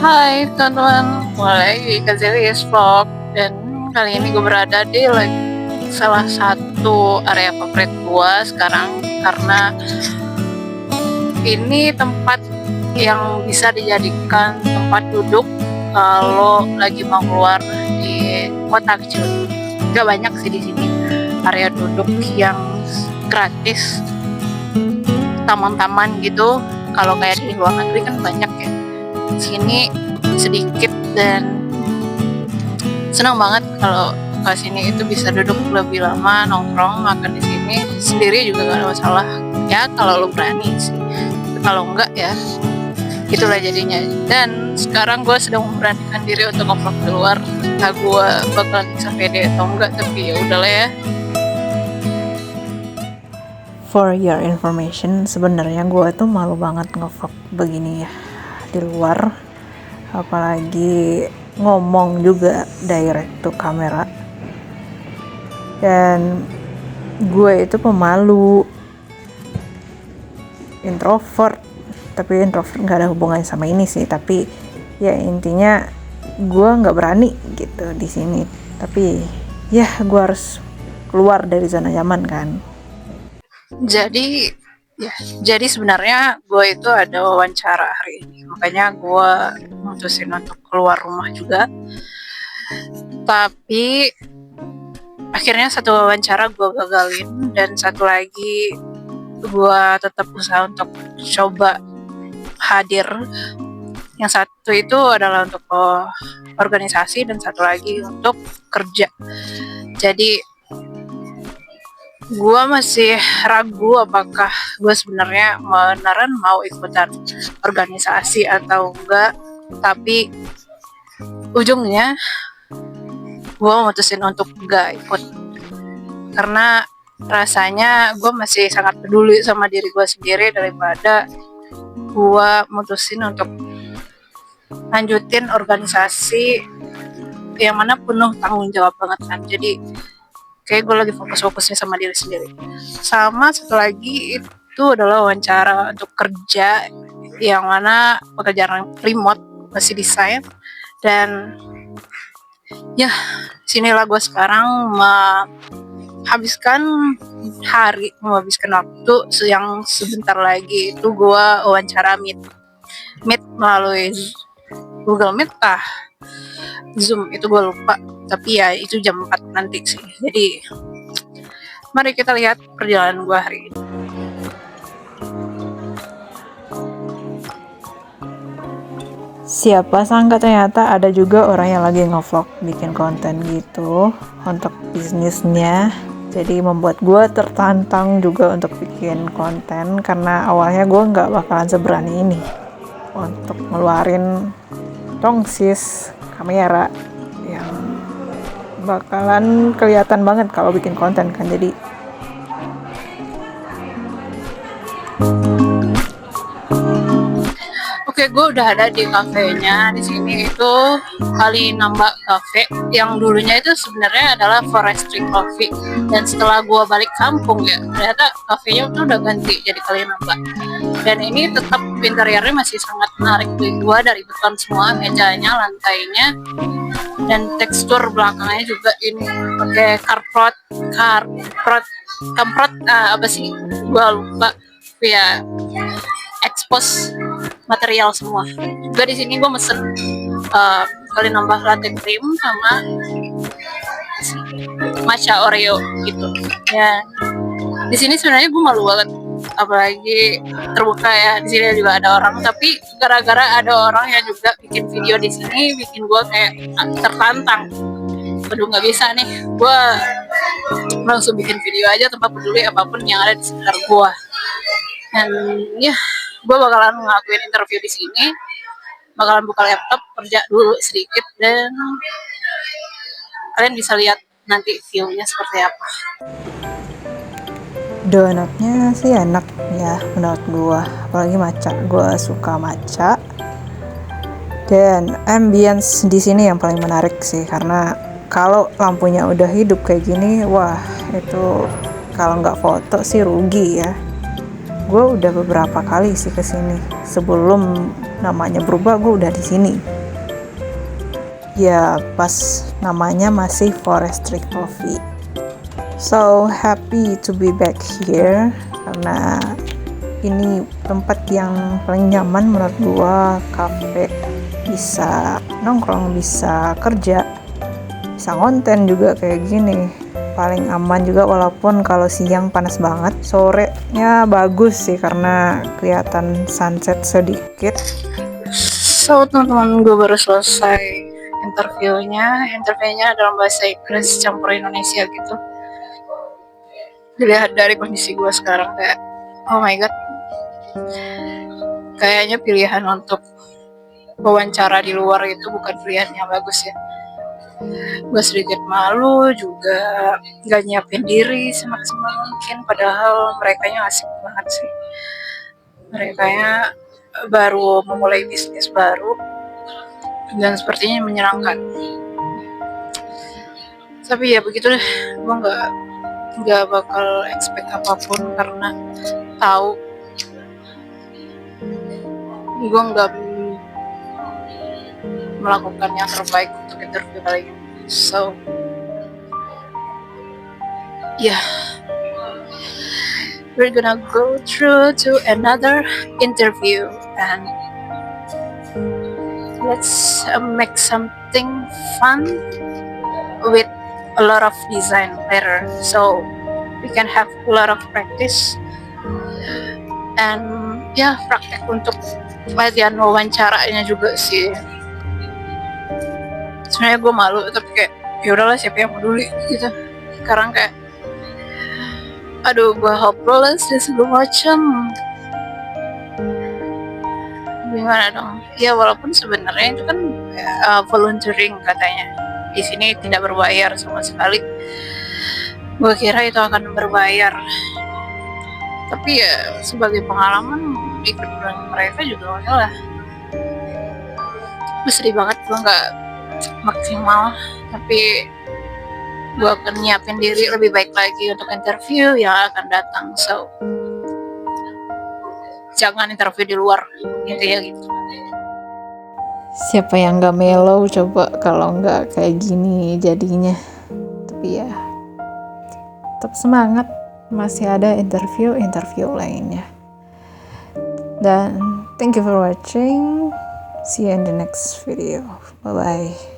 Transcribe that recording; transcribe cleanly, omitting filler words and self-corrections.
Hai teman-teman, kembali lagi ke Zelius Vlog. Dan kali ini gue berada di salah satu area favorit gue sekarang, karena ini tempat yang bisa dijadikan tempat duduk kalau lagi mau keluar di kota kecil. Gak banyak sih di sini area duduk yang gratis, taman-taman gitu. Kalau kayak di luar negeri kan banyak ya, sini sedikit, dan senang banget kalau ke sini itu bisa duduk lebih lama, nongkrong, makan di sini sendiri juga gak ada masalah ya, kalau lo berani sih. Kalau enggak ya itulah jadinya. Dan sekarang gue sedang memberanikan diri untuk ngevlog di luar. Entah gue bakalan bisa pede atau enggak, tapi ya udahlah ya. For your information, sebenarnya gue tuh malu banget ngevlog begini ya di luar, apalagi ngomong juga direct to kamera. Dan gue itu pemalu, introvert, tapi introvert nggak ada hubungannya sama ini sih. Tapi ya intinya gue nggak berani gitu di sini. Tapi ya gue harus keluar dari zona nyaman kan. Jadi sebenarnya gue itu ada wawancara hari ini, makanya gue mutusin untuk keluar rumah juga. Tapi akhirnya satu wawancara gue gagalin, dan satu lagi gue tetap usaha untuk coba hadir. Yang satu itu adalah untuk organisasi, dan satu lagi untuk kerja. Jadi gue masih ragu apakah gue sebenarnya beneran mau ikutan organisasi atau enggak. Tapi ujungnya gue mutusin untuk enggak ikut, karena rasanya gue masih sangat peduli sama diri gue sendiri, daripada gue mutusin untuk lanjutin organisasi yang mana penuh tanggung jawab banget kan. Jadi kayak gue lagi fokus-fokusnya sama diri sendiri. Sama satu lagi itu adalah wawancara untuk kerja, yang mana pekerjaan remote, masih desain. Dan ya sinilah gue sekarang menghabiskan waktu yang sebentar lagi itu gue wawancara meet melalui Google Meet Zoom, itu gue lupa, tapi ya itu jam 4 nanti sih. Jadi mari kita lihat perjalanan gue hari ini. Siapa sangka ternyata ada juga orang yang lagi ngevlog, bikin konten gitu untuk bisnisnya. Jadi membuat gue tertantang juga untuk bikin konten, karena awalnya gue nggak bakalan seberani ini untuk ngeluarin tongsis kamera yang bakalan kelihatan banget kalau bikin konten kan. Jadi Oke, gue udah ada di kafenya. Di sini itu Kali Nambak Cafe, yang dulunya itu sebenarnya adalah Forestry Coffee. Dan setelah gue balik kampung ya, ternyata kafenya itu udah ganti jadi Kali Nambak. Dan ini tetap interiornya masih sangat menarik bagi gue, dari beton semua, mejanya, lantainya, dan tekstur belakangnya juga ini pakai kamprot apa sih, gue lupa ya, expose material semua. Juga di sini gue mesen Kali Nambak latte cream sama matcha Oreo gitu ya. Di sini sebenarnya gue malu banget, apalagi terbuka ya. Di sini juga ada orang, tapi gara-gara ada orang yang juga bikin video di sini, bikin gue kayak tertantang. Aduh, nggak bisa nih, gue langsung bikin video aja tanpa peduli apapun yang ada di sekitar gue. Dan ya, gue bakalan ngelakuin interview di sini, bakalan buka laptop, kerja dulu sedikit, dan kalian bisa lihat nanti view-nya seperti apa. donatnya sih enak ya menurut gue, apalagi matcha. Gue suka matcha. Dan ambience di sini yang paling menarik sih, karena kalau lampunya udah hidup kayak gini, wah itu kalau nggak foto sih rugi ya. Gue udah beberapa kali sih kesini, sebelum namanya berubah gue udah di sini. ya pas namanya masih Forestry Coffee. So happy to be back here karena ini tempat yang paling nyaman menurut gua, kafe, bisa nongkrong, bisa kerja, bisa konten juga kayak gini. Paling aman juga walaupun kalau siang panas banget, sorenya bagus sih karena kelihatan sunset sedikit. So teman-teman, gue baru selesai interviewnya dalam bahasa Inggris campur Indonesia gitu. Dilihat dari kondisi gue sekarang kayak oh my god, kayaknya pilihan untuk wawancara di luar itu bukan pilihan yang bagus ya. Gue sedikit malu juga, gak nyiapin diri semaksimal mungkin, padahal merekanya asik banget sih. Merekanya baru memulai bisnis baru dan sepertinya menyenangkan. Tapi ya begitu deh, gue nggak bakal expect apapun karena tahu gue nggak melakukan yang terbaik untuk interview kali ini. So yeah, we're gonna go through to another interview and let's make something fun with a lot of design later, so we can have a lot of practice and ya praktek untuk latihan wawancaranya juga sih. Sebenarnya gue malu tapi kayak ya udahlah, siapa yang peduli gitu. Sekarang kayak aduh gue hopeless dan segala macam. Gimana dong? Ya walaupun sebenarnya itu kan volunteering katanya. Di sini tidak berbayar sama sekali. Gue kira itu akan berbayar. Tapi ya sebagai pengalaman ikut dengan mereka juga oke lah. Gue sedih banget gue nggak maksimal, tapi gue akan nyiapin diri lebih baik lagi untuk interview yang akan datang. So jangan interview di luar, intinya gitu. Siapa yang gak mellow coba kalau nggak kayak gini jadinya. Tapi ya tetap semangat, masih ada interview lainnya. Dan thank you for watching, see you in the next video, bye bye.